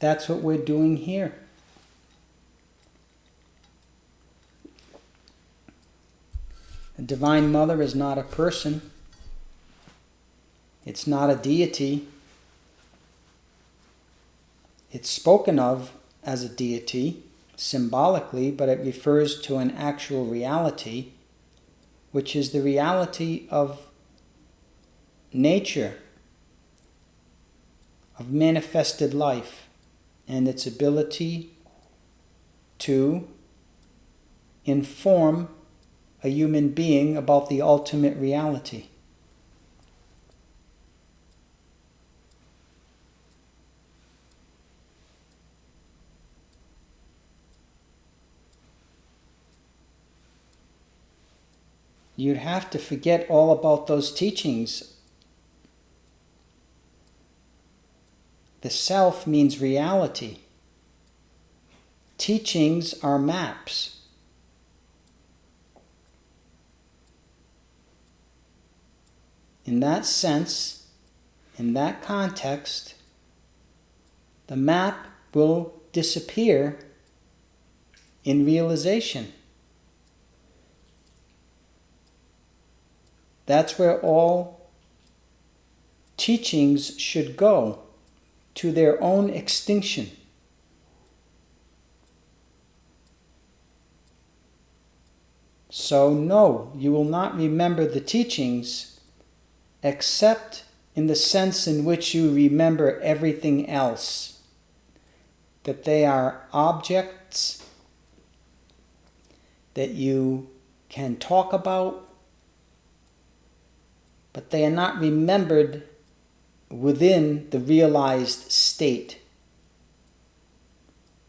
That's what we're doing here. The Divine Mother is not a person. It's not a deity. It's spoken of as a deity symbolically, but it refers to an actual reality, which is the reality of nature, of manifested life, and its ability to inform a human being about the ultimate reality. You'd have to forget all about those teachings. The self means reality. Teachings are maps. In that sense, in that context, the map will disappear in realization. That's where all teachings should go, to their own extinction. So no, you will not remember the teachings except in the sense in which you remember everything else. That they are objects that you can talk about, but they are not remembered within the realized state,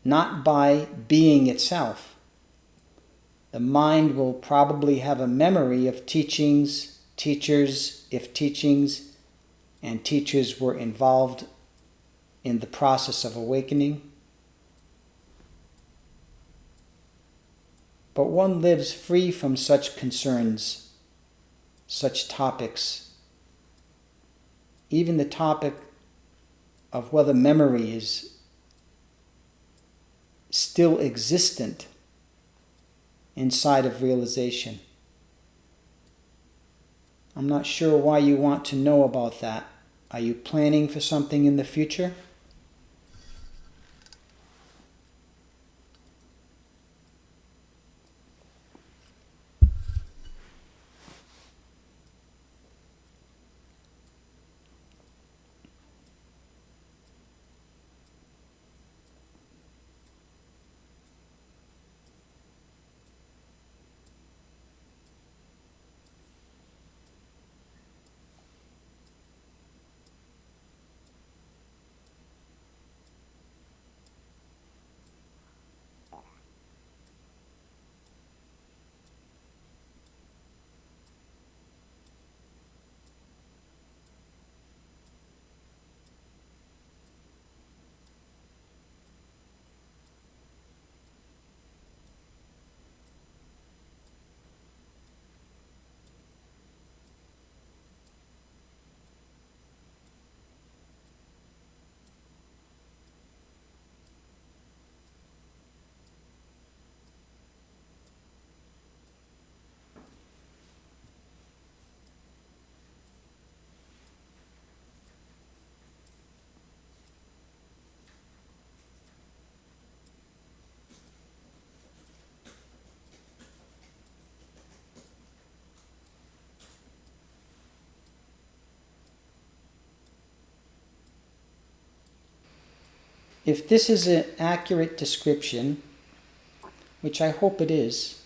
not by being itself. The mind will probably have a memory of teachings, teachers, if teachings and teachers were involved in the process of awakening. But one lives free from such concerns, such topics. Even the topic of whether memory is still existent inside of realization. I'm not sure why you want to know about that. Are you planning for something in the future? If this is an accurate description, which I hope it is,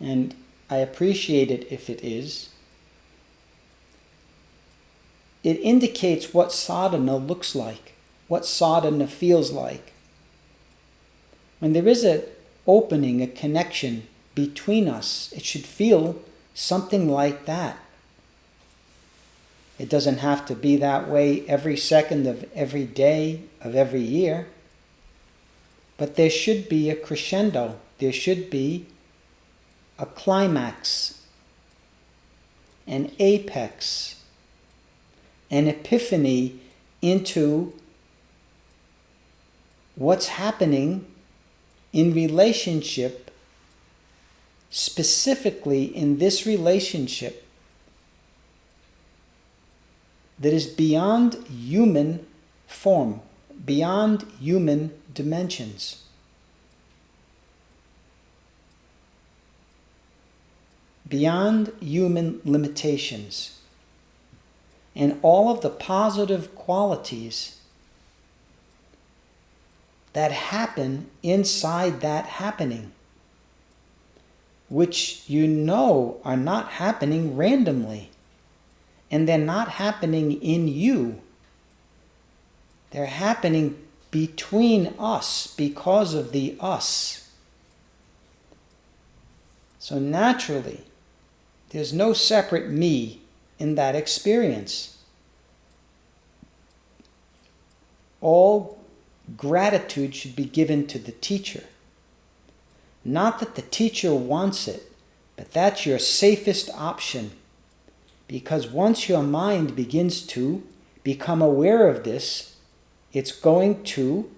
and I appreciate it if it is, it indicates what sadhana looks like, what sadhana feels like. When there is an opening, a connection between us, it should feel something like that. It doesn't have to be that way every second of every day of every year. But there should be a crescendo. There should be a climax, an apex, an epiphany into what's happening in relationship, specifically in this relationship that is beyond human form, beyond human dimensions. Beyond human limitations. And all of the positive qualities that happen inside that happening, which you know are not happening randomly, and they're not happening in you. They're happening between us because of the us. So naturally, there's no separate me in that experience. All gratitude should be given to the teacher. Not that the teacher wants it, but that's your safest option. Because once your mind begins to become aware of this, it's going to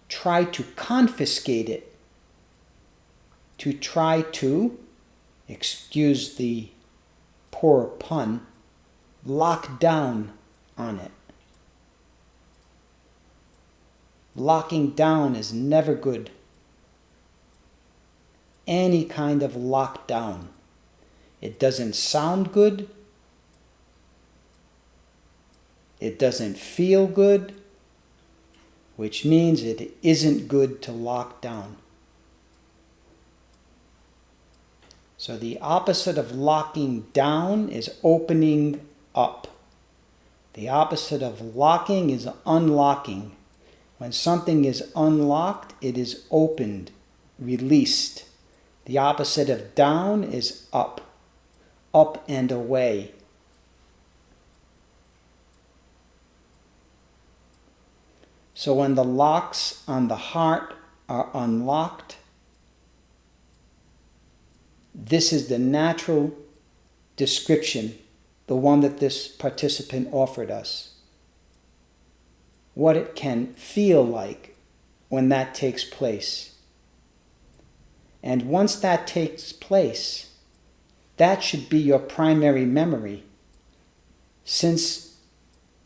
try to confiscate it, to try to, excuse the poor pun, lock down on it. Locking down is never good. Any kind of lockdown. It doesn't sound good. It doesn't feel good, which means it isn't good to lock down. So the opposite of locking down is opening up. The opposite of locking is unlocking. When something is unlocked, it is opened, released. The opposite of down is up and away. So when the locks on the heart are unlocked, this is the natural description, the one that this participant offered us. What it can feel like when that takes place. And once that takes place, that should be your primary memory, since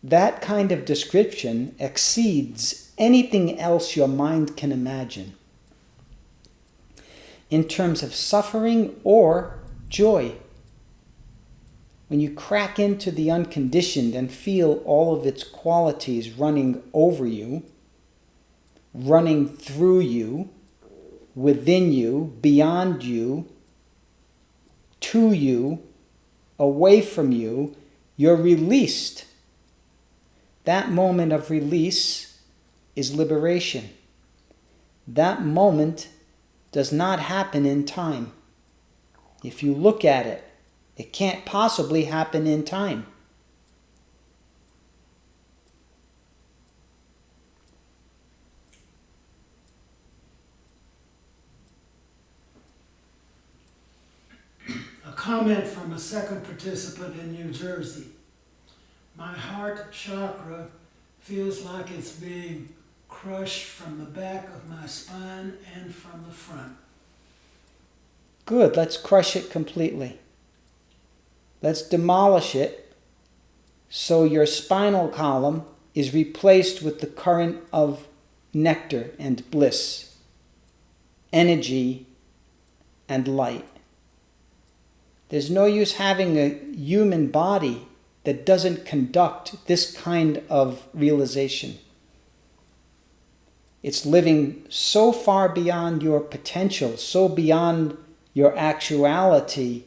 that kind of description exceeds anything else your mind can imagine in terms of suffering or joy. When you crack into the unconditioned and feel all of its qualities running over you, running through you, within you, beyond you, to you, away from you, you're released. That moment of release is liberation. That moment does not happen in time. If you look at it, it can't possibly happen in time. A comment from a second participant in New Jersey. My heart chakra feels like it's being crushed from the back of my spine and from the front. Good, let's crush it completely. Let's demolish it so your spinal column is replaced with the current of nectar and bliss, energy and light. There's no use having a human body that doesn't conduct this kind of realization. It's living so far beyond your potential, so beyond your actuality,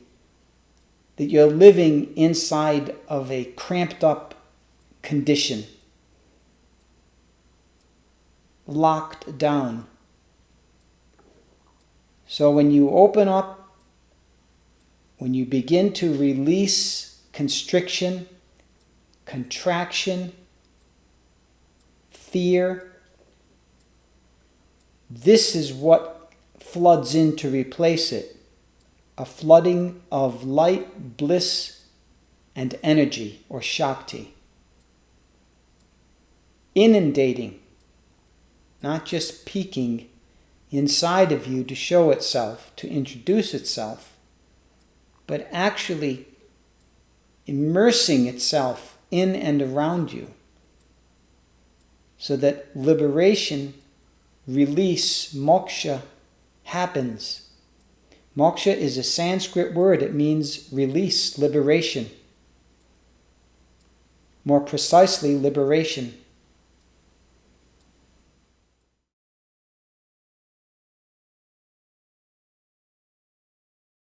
that you're living inside of a cramped up condition, locked down. So when you open up, when you begin to release constriction, contraction, fear, this is what floods in to replace it. A flooding of light, bliss, and energy, or Shakti. Inundating not just peeking inside of you to show itself, to introduce itself, but actually immersing itself in and around you, so that liberation, release, moksha happens. Moksha is a Sanskrit word. It means release, liberation. More precisely, liberation.